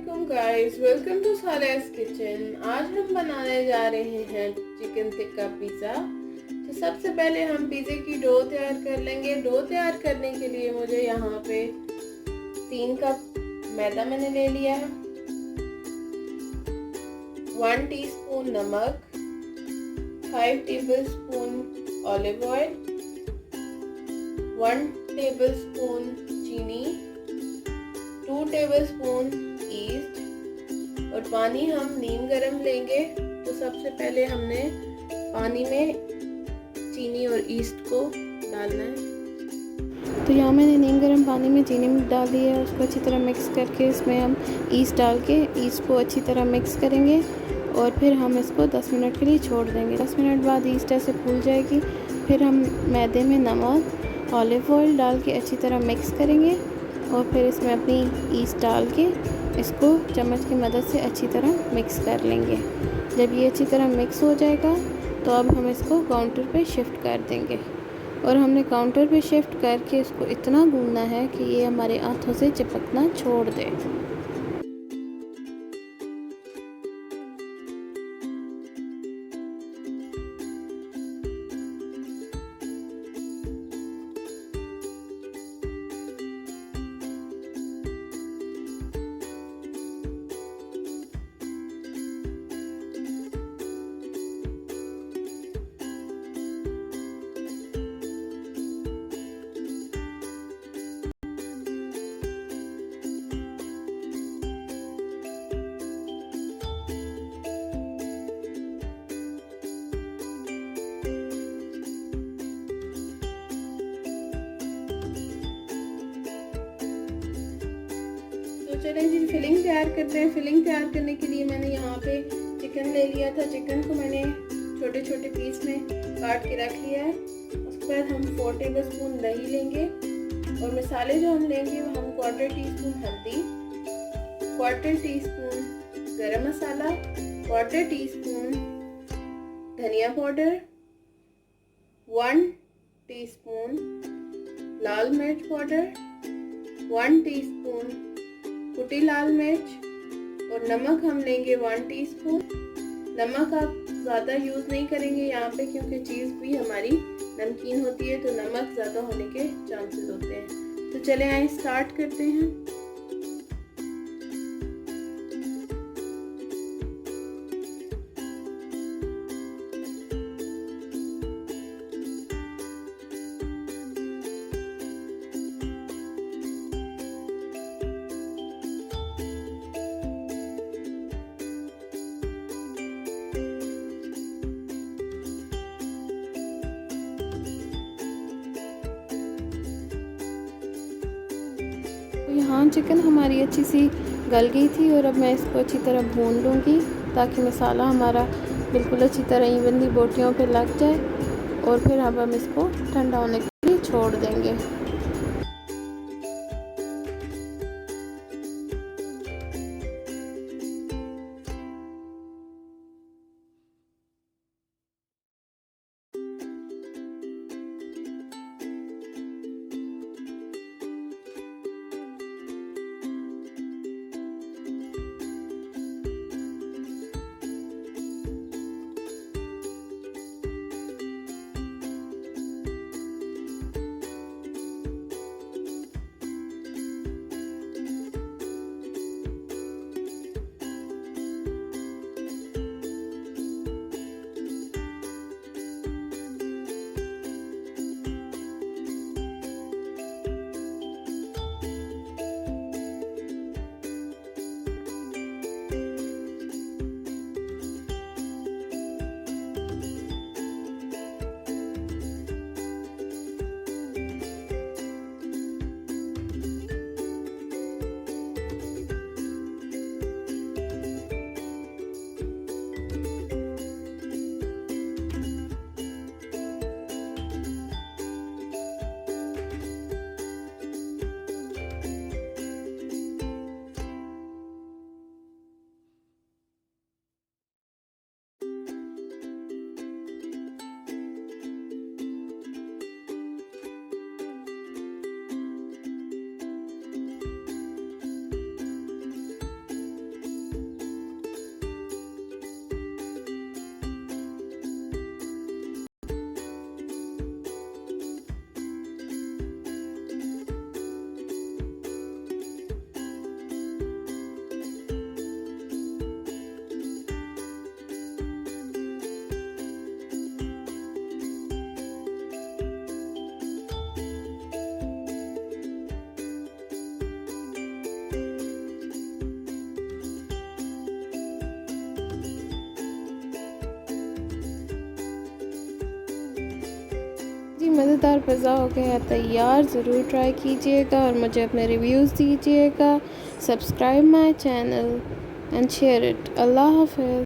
अस्सलामुअलैकुम guys, welcome to सालेहा's kitchen. आज हम बनाने जा रहे हैं चिकन टिक्का पिज़्ज़ा। तो सबसे पहले हम पिज़्ज़े की डो तैयार कर लेंगे। डो तैयार करने के लिए मुझे यहाँ पे 3 कप मैदा मैंने ले लिया है, 1 टीस्पून नमक, 5 टेबलस्पून ऑलिव ऑयल, 1 टेबलस्पून चीनी, 2 टेबलस्पून ईस्ट और पानी हम नीम गरम लेंगे। तो सबसे पहले हमने पानी में चीनी और ईस्ट को डालना है। तो यहाँ मैंने नीम गरम पानी में चीनी डाल दी है, उसको अच्छी तरह मिक्स करके इसमें हम ईस्ट डाल के ईस्ट को अच्छी तरह मिक्स करेंगे और फिर हम इसको 10 मिनट के लिए छोड़ देंगे। 10 मिनट बाद ईस्ट ऐसे फूल जाएगी। फिर हम मैदे में नमक, ऑलिव ऑयल डाल के अच्छी तरह मिक्स करेंगे और फिर इसमें अपनी ईस्ट डाल के इसको चम्मच की मदद से अच्छी तरह मिक्स कर लेंगे। जब ये अच्छी तरह मिक्स हो जाएगा तो अब हम इसको काउंटर पे शिफ्ट कर देंगे और हमने काउंटर पे शिफ्ट करके इसको इतना गूंदना है कि ये हमारे हाथों से चिपकना छोड़ दे। तो चलें जी, फिलिंग तैयार करते हैं। फिलिंग तैयार करने के लिए मैंने यहाँ पे चिकन ले लिया था। चिकन को मैंने छोटे छोटे पीस में काट के रख लिया है। उसके बाद हम 4 टेबलस्पून दही लेंगे और मसाले जो हम लेंगे वो हम 1/4 टीस्पून हल्दी, 1/4 टीस्पून गरम मसाला, 1/4 टीस्पून धनिया पाउडर, 1 टीस्पून लाल मिर्च पाउडर, 1 टीस्पून कुटी लाल मिर्च और नमक हम लेंगे 1 टीस्पून। नमक आप ज़्यादा यूज़ नहीं करेंगे यहाँ पे क्योंकि चीज़ भी हमारी नमकीन होती है, तो नमक ज़्यादा होने के चांसेस होते हैं। तो चले आइए स्टार्ट करते हैं। यहाँ चिकन हमारी अच्छी सी गल गई थी और अब मैं इसको अच्छी तरह भून लूँगी ताकि मसाला हमारा बिल्कुल अच्छी तरह इवनली बोटियों पे लग जाए और फिर अब हम इसको ठंडा होने के लिए छोड़ देंगे। मज़ेदार पिज़्ज़ा हो गया तैयार। ज़रूर ट्राई कीजिएगा और मुझे अपने रिव्यूज़ दीजिएगा। Subscribe my channel and share it. अल्लाह हाफ़िज़।